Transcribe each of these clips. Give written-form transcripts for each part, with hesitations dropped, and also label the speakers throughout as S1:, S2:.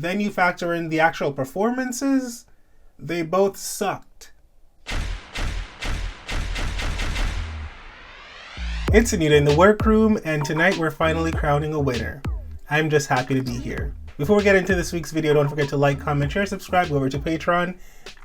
S1: Then you factor in the actual performances, they both sucked. It's Anita in the workroom, and tonight we're finally crowning a winner. I'm just happy to be here. Before we get into this week's video, don't forget to like, comment, share, subscribe, go over to Patreon,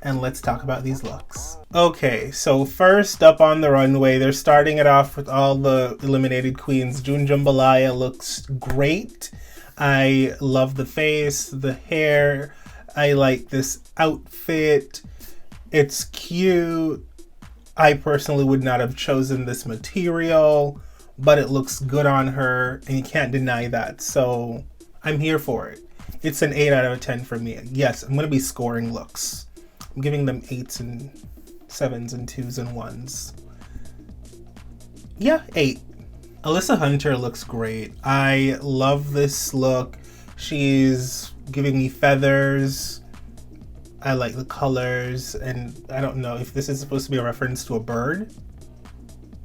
S1: and let's talk about these looks. Okay, so first up on the runway, they're starting it off with all the eliminated queens. June Jambalaya looks great. I love the face, the hair. I like this outfit. It's cute. I personally would not have chosen this material, but it looks good on her, and you can't deny that. So I'm here for it. It's an 8 out of 10 for me. Yes, I'm going to be scoring looks. I'm giving them 8s and 7s and 2s and 1s. Yeah, 8. Alyssa Hunter looks great. I love this look. She's giving me feathers. I like the colors, and I don't know if this is supposed to be a reference to a bird.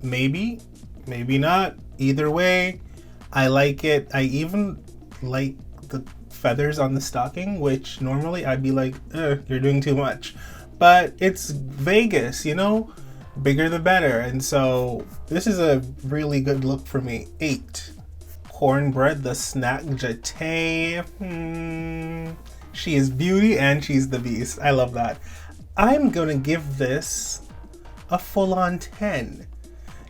S1: Maybe, maybe not. Either way, I like it. I even like the feathers on the stocking, which normally I'd be like, you're doing too much. But it's Vegas, you know? Bigger the better. And so this is a really good look for me. 8. Cornbread, the snack jetée. She is beauty and she's the beast. I love that. I'm gonna give this a full-on 10.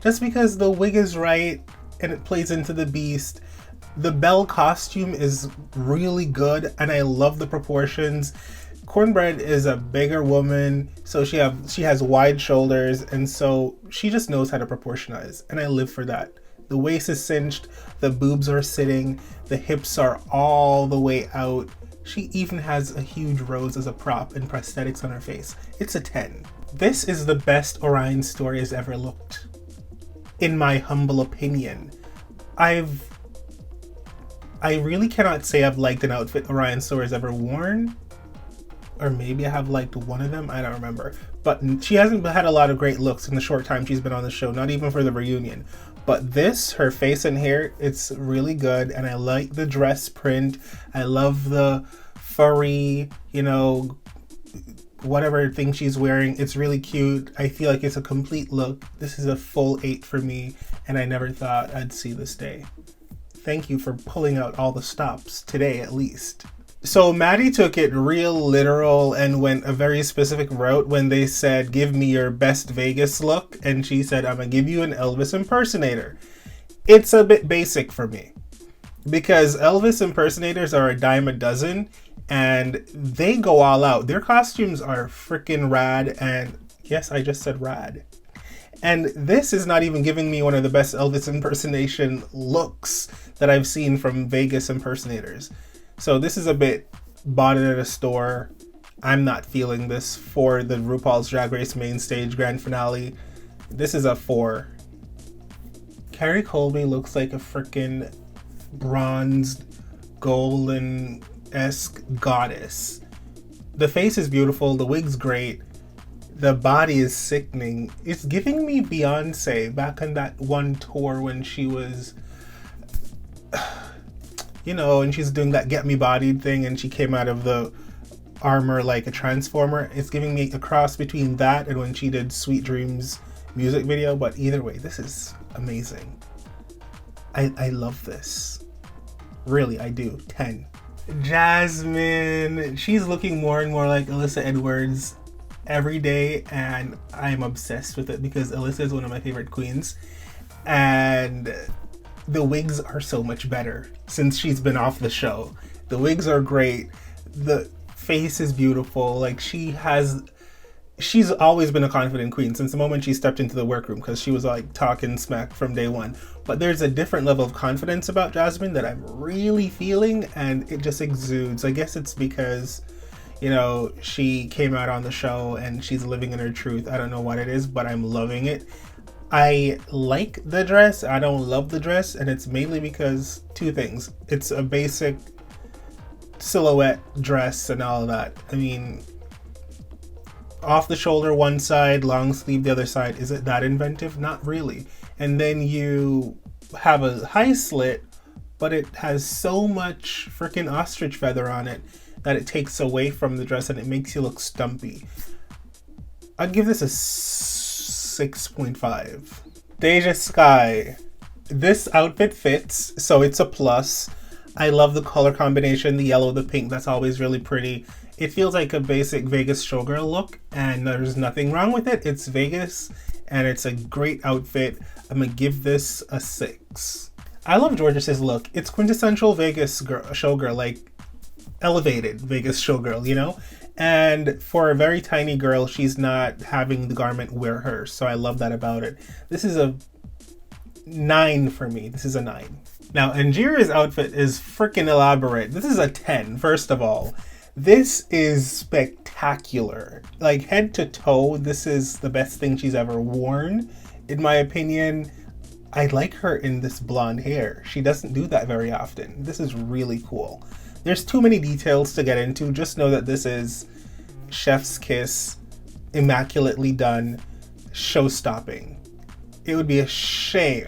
S1: Just because the wig is right and it plays into the beast. The Belle costume is really good and I love the proportions. Cornbread is a bigger woman, so she has wide shoulders, and so she just knows how to proportionize, and I live for that. The waist is cinched, the boobs are sitting, the hips are all the way out. She even has a huge rose as a prop and prosthetics on her face. It's a 10. This is the best Orion story has ever looked, in my humble opinion. I really cannot say I've liked an outfit Orion Story has ever worn. Or maybe I have liked one of them, I don't remember. But she hasn't had a lot of great looks in the short time she's been on the show, not even for the reunion. But this, her face and hair, it's really good, and I like the dress print. I love the furry, you know, whatever thing she's wearing. It's really cute. I feel like it's a complete look. This is a full 8 for me, and I never thought I'd see this day. Thank you for pulling out all the stops, today at least. So Maddie took it real literal and went a very specific route when they said, give me your best Vegas look. And she said, I'm going to give you an Elvis impersonator. It's a bit basic for me because Elvis impersonators are a dime a dozen and they go all out. Their costumes are freaking rad. And yes, I just said rad. And this is not even giving me one of the best Elvis impersonation looks that I've seen from Vegas impersonators. So this is a bit bought it at a store. I'm not feeling this for the RuPaul's Drag Race main stage grand finale. This is a 4. Carrie Colby looks like a freaking bronzed, golden-esque goddess. The face is beautiful. The wig's great. The body is sickening. It's giving me Beyonce back on that one tour when she was... you know, and she's doing that get me bodied thing and she came out of the armor like a transformer. It's giving me a cross between that and when she did Sweet Dreams music video, but either way, this is amazing. I love this. Really, I do. 10. Jasmine, she's looking more and more like Alyssa Edwards every day, and I'm obsessed with it because Alyssa is one of my favorite queens, and the wigs are so much better since she's been off the show. The wigs are great. The face is beautiful. Like she's always been a confident queen since the moment she stepped into the workroom because she was like talking smack from day one. But there's a different level of confidence about Jasmine that I'm really feeling, and it just exudes. I guess it's because, you know, she came out on the show and she's living in her truth. I don't know what it is, but I'm loving it. I like the dress. I don't love the dress, and it's mainly because 2 things. It's a basic silhouette dress and all of that. I mean, off the shoulder one side, long sleeve the other side. Is it that inventive? Not really. And then you have a high slit, but it has so much freaking ostrich feather on it. that it takes away from the dress and it makes you look stumpy. I'd give this a 6.5. Deja Sky. This outfit fits, so it's a plus. I love the color combination, the yellow, the pink, that's always really pretty. It feels like a basic Vegas showgirl look, and there's nothing wrong with it. It's Vegas, and it's a great outfit. I'm gonna give this a 6. I love Georges's look. It's quintessential Vegas showgirl, like elevated Vegas showgirl, you know? And for a very tiny girl, she's not having the garment wear her, so I love that about it. This is a 9 for me. This is a 9. Now, Anjira's outfit is freaking elaborate. This is a 10, first of all. This is spectacular. Like, head to toe, this is the best thing she's ever worn. In my opinion, I like her in this blonde hair. She doesn't do that very often. This is really cool. There's too many details to get into. Just know that this is chef's kiss, immaculately done, show-stopping. It would be a shame.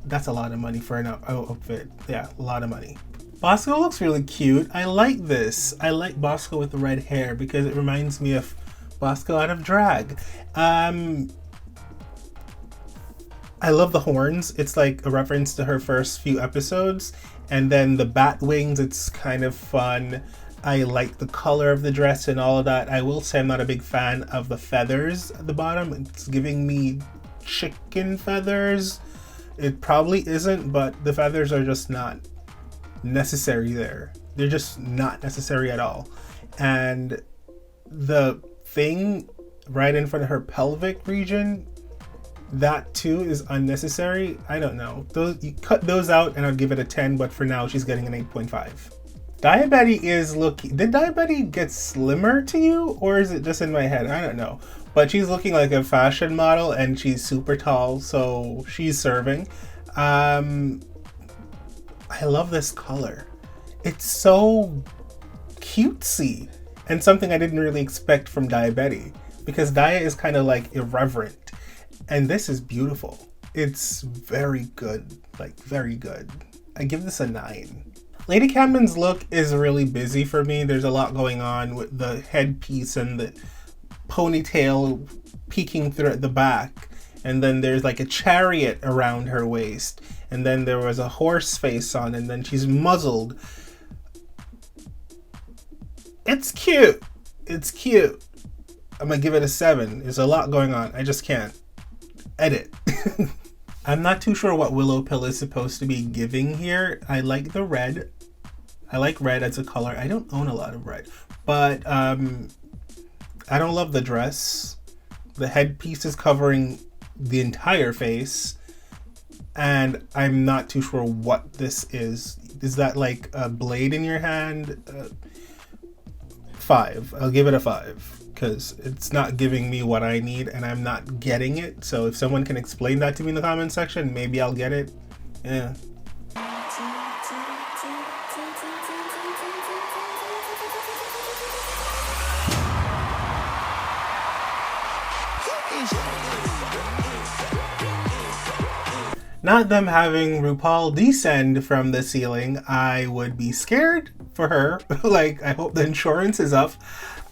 S1: That's a lot of money for an outfit. Yeah, a lot of money. Bosco looks really cute. I like this. I like Bosco with the red hair because it reminds me of Bosco out of drag. I love the horns. It's like a reference to her first few episodes. And then the bat wings, it's kind of fun. I like the color of the dress and all of that. I will say I'm not a big fan of the feathers at the bottom. It's giving me chicken feathers. It probably isn't, but the feathers are just not necessary there. They're just not necessary at all. And the thing right in front of her pelvic region, that too is unnecessary. I don't know. You cut those out and I'd give it a 10, but for now she's getting an 8.5. Diabetti is looking... Did Diabetti get slimmer to you? Or is it just in my head? I don't know. But she's looking like a fashion model and she's super tall, so she's serving. I love this color. It's so cutesy and something I didn't really expect from Diabetti, because Dia is kind of like irreverent and this is beautiful. It's very good, like very good. I give this a 9. Lady Camden's look is really busy for me. There's a lot going on with the headpiece and the ponytail peeking through at the back, and then there's like a chariot around her waist, and then there was a horse face on, and then she's muzzled. It's cute. It's cute. I'm gonna give it a 7. There's a lot going on. I just can't edit. I'm not too sure what Willow Pill is supposed to be giving here. I like the red. I like red as a color. I don't own a lot of red, but I don't love the dress. The headpiece is covering the entire face, and I'm not too sure what this is. Is that like a blade in your hand? 5. I'll give it a 5 because it's not giving me what I need and I'm not getting it. So if someone can explain that to me in the comment section, maybe I'll get it. Yeah. Not them having RuPaul descend from the ceiling. I would be scared for her. Like, I hope the insurance is up.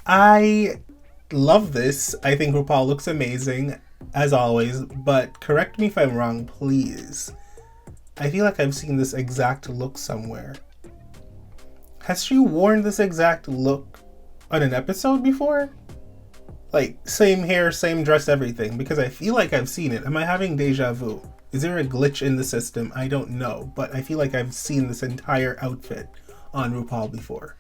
S1: I love this. I think RuPaul looks amazing, as always, but correct me if I'm wrong, please. I feel like I've seen this exact look somewhere. Has she worn this exact look on an episode before? Like, same hair, same dress, everything, because I feel like I've seen it. Am I having deja vu? Is there a glitch in the system? I don't know, but I feel like I've seen this entire outfit on RuPaul before.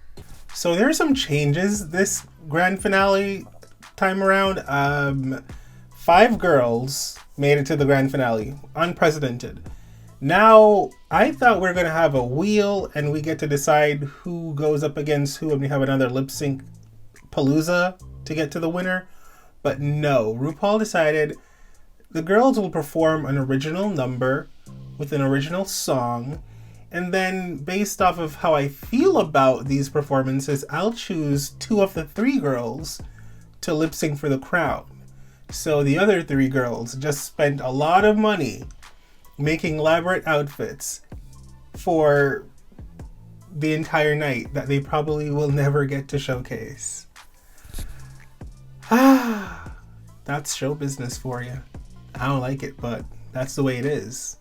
S1: So there are some changes this grand finale time around. 5 girls made it to the grand finale, unprecedented. Now, I thought we are gonna have a wheel and we get to decide who goes up against who and we have another lip sync palooza to get to the winner. But no, RuPaul decided the girls will perform an original number with an original song, and then based off of how I feel about these performances, I'll choose 2 of the 3 girls to lip sync for the crown. So the other 3 girls just spent a lot of money making elaborate outfits for the entire night that they probably will never get to showcase. Ah, that's show business for you. I don't like it, but that's the way it is.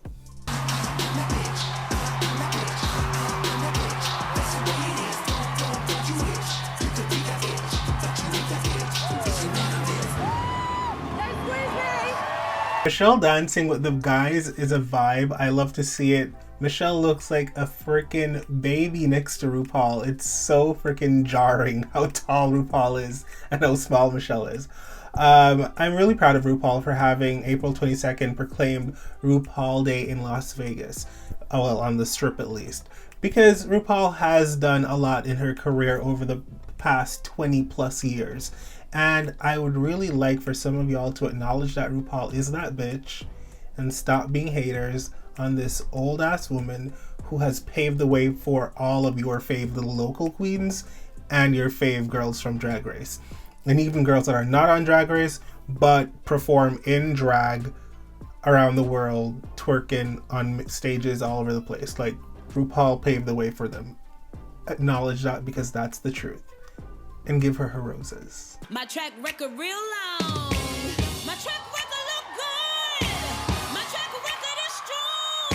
S1: Michelle dancing with the guys is a vibe. I love to see it. Michelle looks like a freaking baby next to RuPaul. It's so freaking jarring how tall RuPaul is and how small Michelle is. I'm really proud of RuPaul for having April 22nd proclaimed RuPaul Day in Las Vegas. Oh, well, on the Strip at least. Because RuPaul has done a lot in her career over the past 20 plus years. And I would really like for some of y'all to acknowledge that RuPaul is that bitch and stop being haters on this old ass woman who has paved the way for all of your fave little local queens and your fave girls from Drag Race. And even girls that are not on Drag Race but perform in drag around the world, twerking on stages all over the place. Like, RuPaul paved the way for them. Acknowledge that, because that's the truth. And give her roses.
S2: My track record real long. My track record look good. My track record is strong.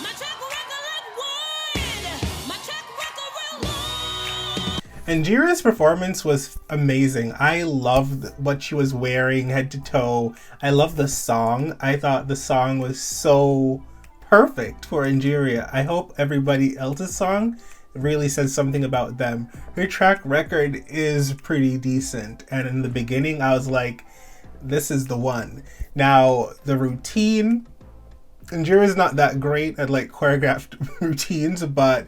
S2: My track record look wood. My track record real long.
S1: And Jira's performance was amazing. I loved what she was wearing head to toe. I love the song. I thought the song was so perfect for Injera. I hope everybody else's song really says something about them. Her track record is pretty decent, and in the beginning I was like, this is the one. Now the routine, Injera's not that great at like choreographed routines, but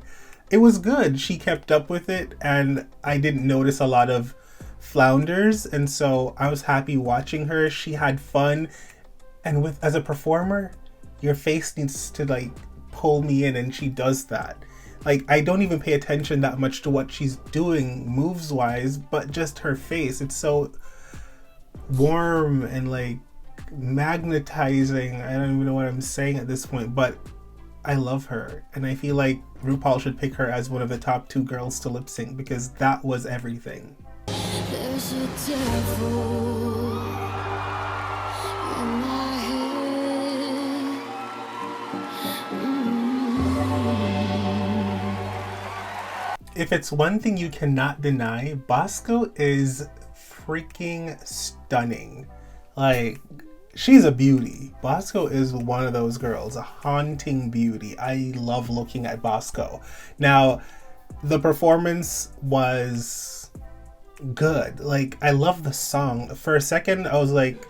S1: it was good. She kept up with it, and I didn't notice a lot of flounders, and so I was happy watching her. She had fun, and with as a performer, your face needs to like pull me in, and she does that. Like, I don't even pay attention that much to what she's doing moves wise, but just her face. It's so warm and like magnetizing. I don't even know what I'm saying at this point, but I love her. And I feel like RuPaul should pick her as one of the top 2 girls to lip sync, because that was everything.
S2: There's a devil in my head.
S1: If it's one thing you cannot deny, Bosco is freaking stunning. Like, she's a beauty. Bosco is one of those girls, a haunting beauty. I love looking at Bosco. Now, the performance was good. Like, I love the song. For a second, I was like,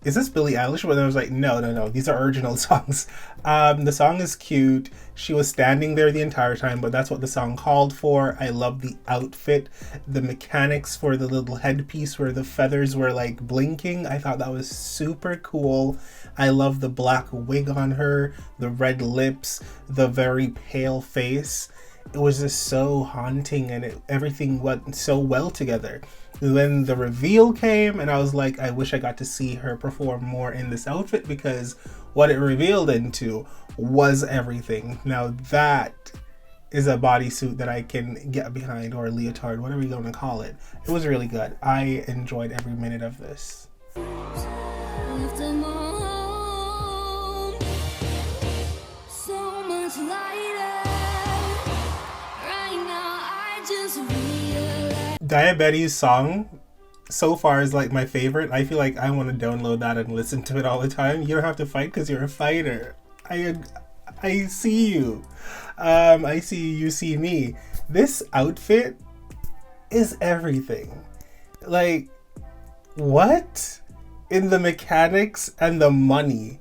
S1: is this Billie Eilish? But I was like, no, these are original songs. The song is cute. She was standing there the entire time, but that's what the song called for. I love the outfit, the mechanics for the little headpiece where the feathers were like blinking. I thought that was super cool. I love the black wig on her, the red lips, the very pale face. It was just so haunting, and everything went so well together. When the reveal came, and I was like, I wish I got to see her perform more in this outfit, because what it revealed into was everything. Now that is a bodysuit that I can get behind, or a leotard, whatever you're going to call it. It was really good. I enjoyed every minute of this. Diabetes song so far is like my favorite. I feel like I want to download that and listen to it all the time. You don't have to fight because you're a fighter. I see you. I see you see me. This outfit is everything. Like, what? In the mechanics and the money.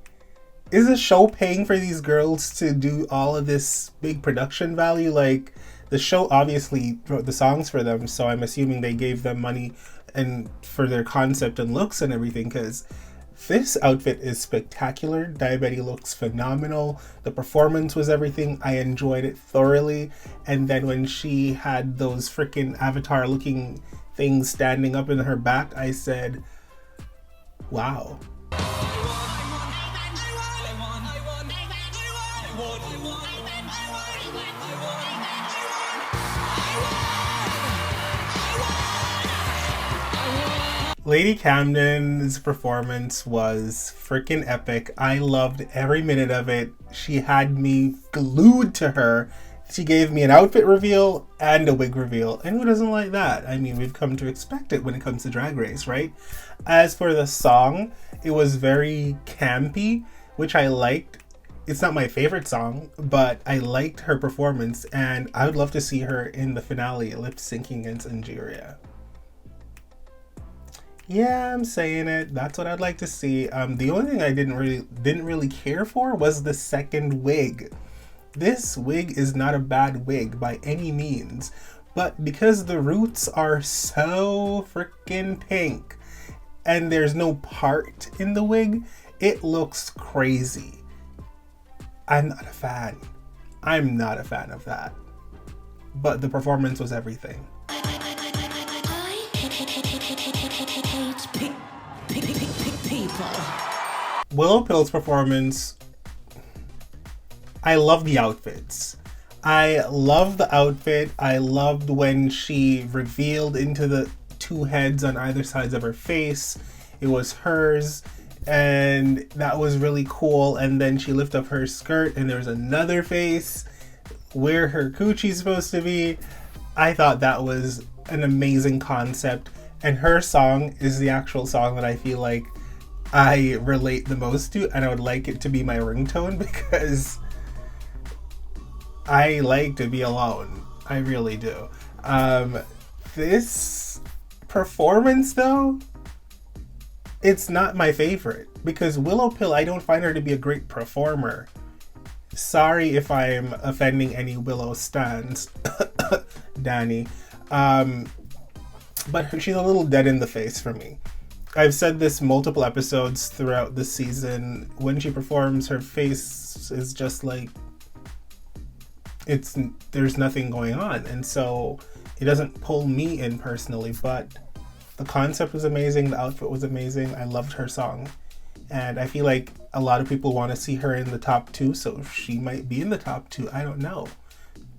S1: Is the show paying for these girls to do all of this big production value? Like, the show obviously wrote the songs for them, so I'm assuming they gave them money and for their concept and looks and everything, because this outfit is spectacular. Diabetes looks phenomenal. The performance was everything. I enjoyed it thoroughly. And then when she had those freaking avatar looking things standing up in her back, I said, wow. Lady Camden's performance was freaking epic. I loved every minute of it. She had me glued to her. She gave me an outfit reveal and a wig reveal. And who doesn't like that? I mean, we've come to expect it when it comes to Drag Race, right? As for the song, it was very campy, which I liked. It's not my favorite song, but I liked her performance, and I would love to see her in the finale lip syncing against Angeria. Yeah, I'm saying it. That's what I'd like to see. The only thing I didn't really care for was the second wig. This wig is not a bad wig by any means, but because the roots are so freaking pink and there's no part in the wig, it looks crazy. I'm not a fan. I'm not a fan of that. But the performance was everything.
S2: People.
S1: Willow Pill's performance, I love the outfits. I love the outfit. I loved when she revealed into the two heads on either sides of her face. It was hers, and that was really cool. And then she lifted up her skirt and there was another face where her coochie's supposed to be. I thought that was an amazing concept. And her song is the actual song that I feel like I relate the most to, and I would like it to be my ringtone because I like to be alone. I really do. This performance, though, it's not my favorite because Willow Pill, I don't find her to be a great performer. Sorry if I'm offending any Willow stans, Danny. But she's a little dead in the face for me. I've said this multiple episodes throughout the season. When she performs, her face is just like, there's nothing going on. And so it doesn't pull me in personally, but the concept was amazing. The outfit was amazing. I loved her song. And I feel like a lot of people want to see her in the top 2, so she might be in the top 2. I don't know.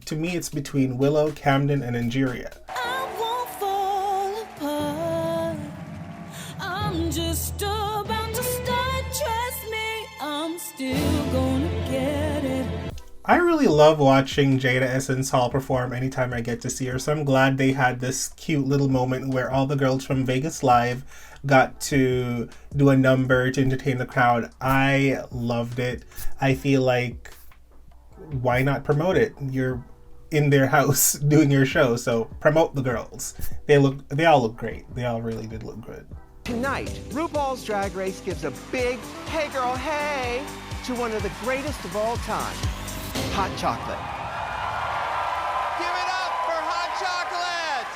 S1: To me, it's between Willow, Camden, and Angeria.
S2: I'm just about to start, trust me, I'm still gonna get it.
S1: I really love watching Jada Essence Hall perform anytime I get to see her, so I'm glad they had this cute little moment where all the girls from Vegas Live got to do a number to entertain the crowd. I loved it. I feel like, why not promote it? You're in their house doing your show, so promote the girls. They all look great. They all really did look good.
S3: Tonight, RuPaul's Drag Race gives a big "Hey Girl, Hey" to one of the greatest of all time, Hot Chocolate. Give it up for Hot Chocolate!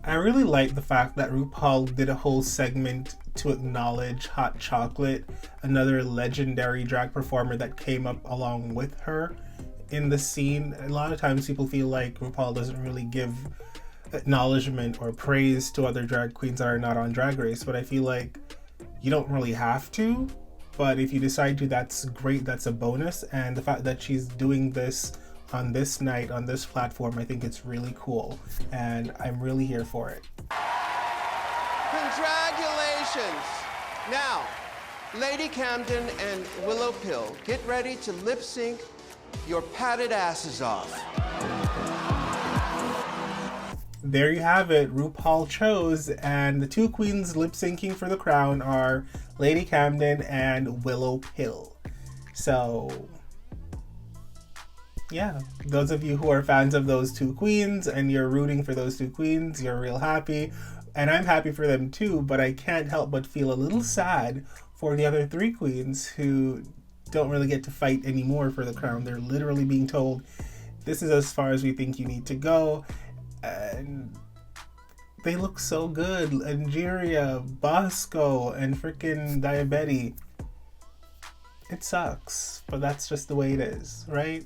S1: I really like the fact that RuPaul did a whole segment to acknowledge Hot Chocolate, another legendary drag performer that came up along with her in the scene. A lot of times people feel like RuPaul doesn't really give acknowledgement or praise to other drag queens that are not on Drag Race, but I feel like you don't really have to, but if you decide to, that's great. That's a bonus. And the fact that she's doing this on this night, on this platform, I think it's really cool, and I'm really here for it.
S3: Congratulations! Now, Lady Camden and Willow Pill, get ready to lip sync your padded asses off.
S1: There you have it. RuPaul chose, and the two queens lip syncing for the crown are Lady Camden and Willow Pill. So, yeah, those of you who are fans of those two queens and you're rooting for those two queens, you're real happy. And I'm happy for them too, but I can't help but feel a little sad for the other 3 queens who don't really get to fight anymore for the crown. They're literally being told, this is as far as we think you need to go. And they look so good. Angeria, Bosco, and freaking Diabetes. It sucks, but that's just the way it is, right?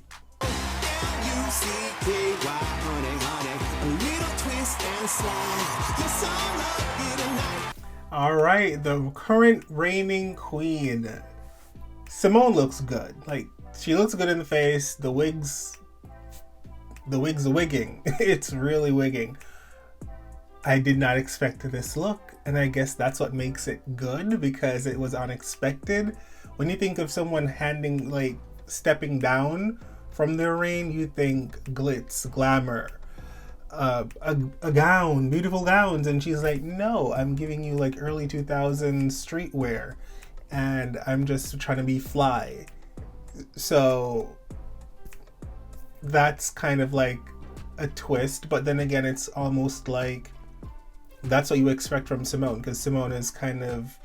S1: Alright, the current reigning queen. Simone looks good. Like, she looks good in the face. The wig's the wigging. It's really wigging. I did not expect this look, and I guess that's what makes it good, because it was unexpected. When you think of someone stepping down from their reign, you think glitz, glamour, a gown, beautiful gowns, and she's like, no, I'm giving you like early 2000s streetwear, and I'm just trying to be fly. So that's kind of like a twist, but then again, it's almost like that's what you expect from Simone, because Simone is kind of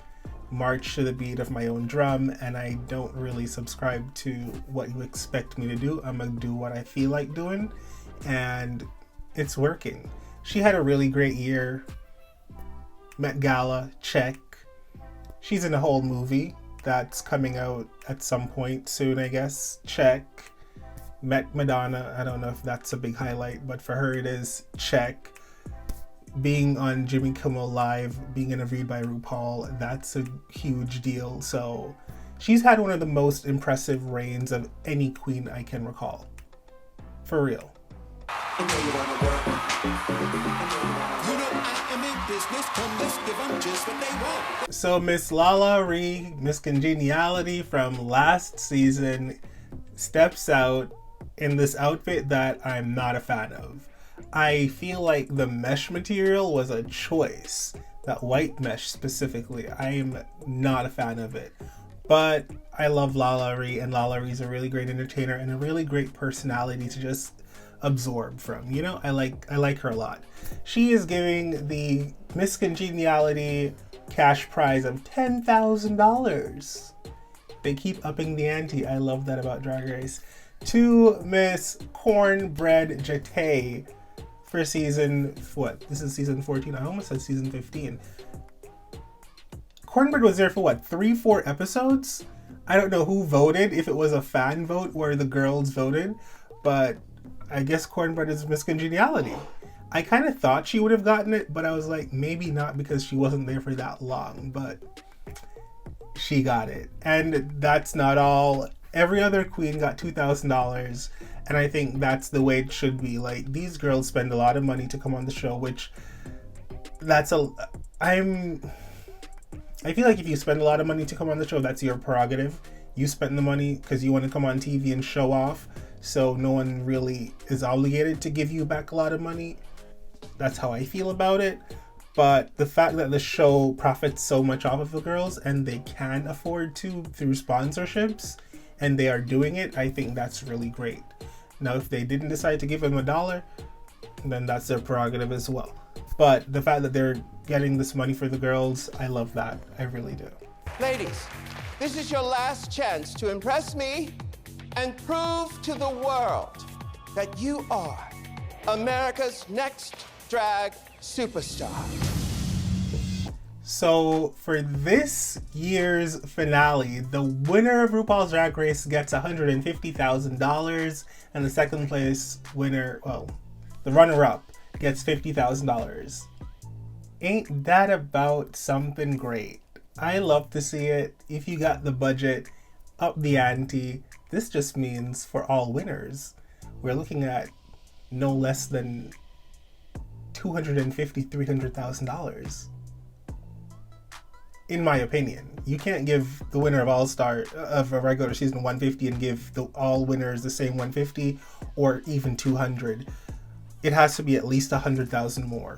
S1: march to the beat of my own drum, and I don't really subscribe to what you expect me to do. I'm gonna do what I feel like doing, and it's working. She had a really great year. Met Gala, check. She's in a whole movie that's coming out at some point soon, I guess, check. Met Madonna, I don't know if that's a big highlight, but for her it is, check. Being on Jimmy Kimmel Live, being interviewed by RuPaul, that's a huge deal. So she's had one of the most impressive reigns of any queen I can recall. For real. So Miss Lala Ree, Miss Congeniality from last season, steps out in this outfit that I'm not a fan of. I feel like the mesh material was a choice. That white mesh specifically. I am not a fan of it. But I love Lala Ree, and Lala Ree's a really great entertainer and a really great personality to just absorb from. You know, I like her a lot. She is giving the Miss Congeniality cash prize of $10,000. They keep upping the ante. I love that about Drag Race. To Miss Cornbread Jete for season, what? This is season 14. I almost said season 15. Cornbread was there for what, 3-4 episodes? I don't know who voted, if it was a fan vote where the girls voted, but I guess Cornbread is Miss Congeniality. I kind of thought she would have gotten it, but I was like, maybe not, because she wasn't there for that long, but she got it. And that's not all. Every other queen got $2,000, and I think that's the way it should be. Like, these girls spend a lot of money to come on the show, which I feel like if you spend a lot of money to come on the show, that's your prerogative. You spend the money because you want to come on TV and show off, so no one really is obligated to give you back a lot of money. That's how I feel about it. But the fact that the show profits so much off of the girls, and they can afford to through sponsorships, and they are doing it, I think that's really great. Now, if they didn't decide to give them $1, then that's their prerogative as well. But the fact that they're getting this money for the girls, I love that. I really do.
S3: Ladies, this is your last chance to impress me and prove to the world that you are America's next drag superstar.
S1: So for this year's finale, the winner of RuPaul's Drag Race gets $150,000, and the second place winner, well, the runner-up gets $50,000. Ain't that about something great? I love to see it. If you got the budget, up the ante. This just means for all winners, we're looking at no less than $300,000. In my opinion, you can't give the winner of All-Star of a regular season 150 and give all winners the same 150 or even 200. It has to be at least 100,000 more.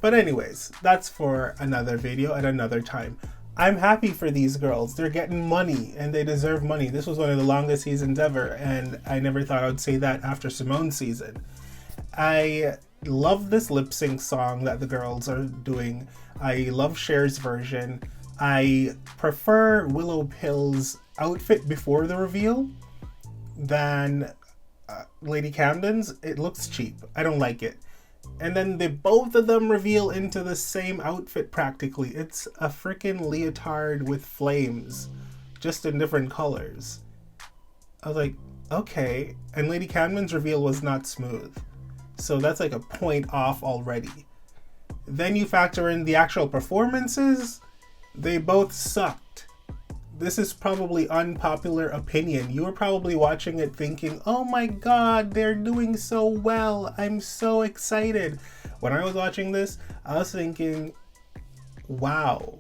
S1: But anyways, that's for another video at another time. I'm happy for these girls. They're getting money and they deserve money. This was one of the longest seasons ever, and I never thought I would say that after Simone's season. I love this lip sync song that the girls are doing. I love Cher's version. I prefer Willow Pill's outfit before the reveal than Lady Camden's. It looks cheap. I don't like it. And then both of them reveal into the same outfit practically. It's a freaking leotard with flames, just in different colors. I was like, okay. And Lady Camden's reveal was not smooth. So that's like a point off already. Then you factor in the actual performances. They both sucked. this is probably unpopular opinion. You were probably watching it thinking, oh my god, they're doing so well. I'm so excited. When I was watching this, I was thinking, wow,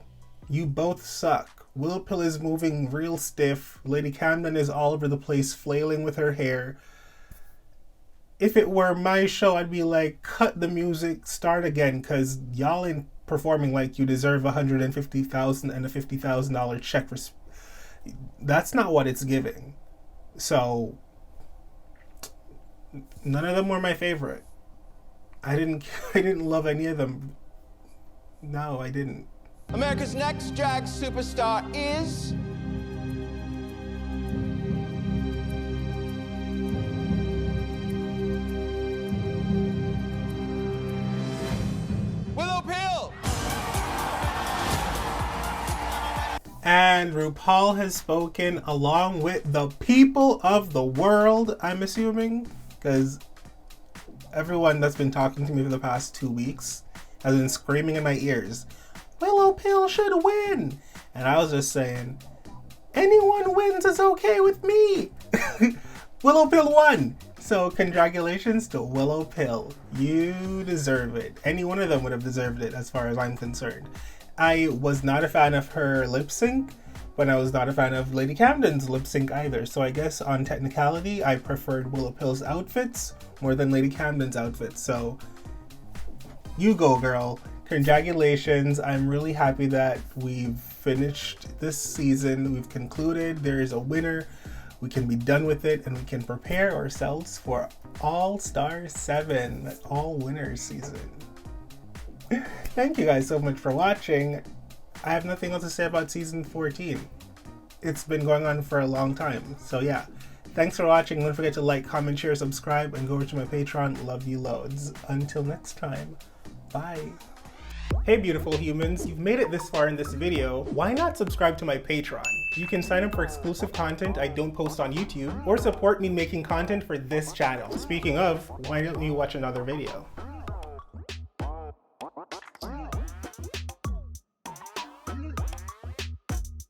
S1: you both suck. Willow Pill is moving real stiff. Lady Camden is all over the place flailing with her hair. If it were my show, I'd be like, cut the music, start again, because y'all ain't performing like you deserve $150,000 and a $50,000 check for. That's not what it's giving. So none of them were my favorite. I didn't love any of them. No, I didn't.
S3: America's next drag superstar is... Willow Pill!
S1: And RuPaul has spoken along with the people of the world, I'm assuming, because everyone that's been talking to me for the past 2 weeks has been screaming in my ears, Willow Pill should win. And I was just saying, anyone wins is okay with me. Willow Pill won. So congratulations to Willow Pill. You deserve it. Any one of them would have deserved it as far as I'm concerned. I was not a fan of her lip sync, but I was not a fan of Lady Camden's lip sync either. So I guess on technicality, I preferred Willow Pill's outfits more than Lady Camden's outfits. So you go, girl. Congratulations. I'm really happy that we've finished this season. We've concluded. There is a winner. We can be done with it and we can prepare ourselves for All-Star 7, All Winners season. Thank you guys so much for watching. I have nothing else to say about season 14. It's been going on for a long time. So yeah, thanks for watching. Don't forget to like, comment, share, subscribe, and go over to my Patreon. Love you loads. Until next time, bye. Hey beautiful humans, you've made it this far in this video. Why not subscribe to my Patreon? You can sign up for exclusive content I don't post on YouTube, or support me making content for this channel. Speaking of, why don't you watch another video?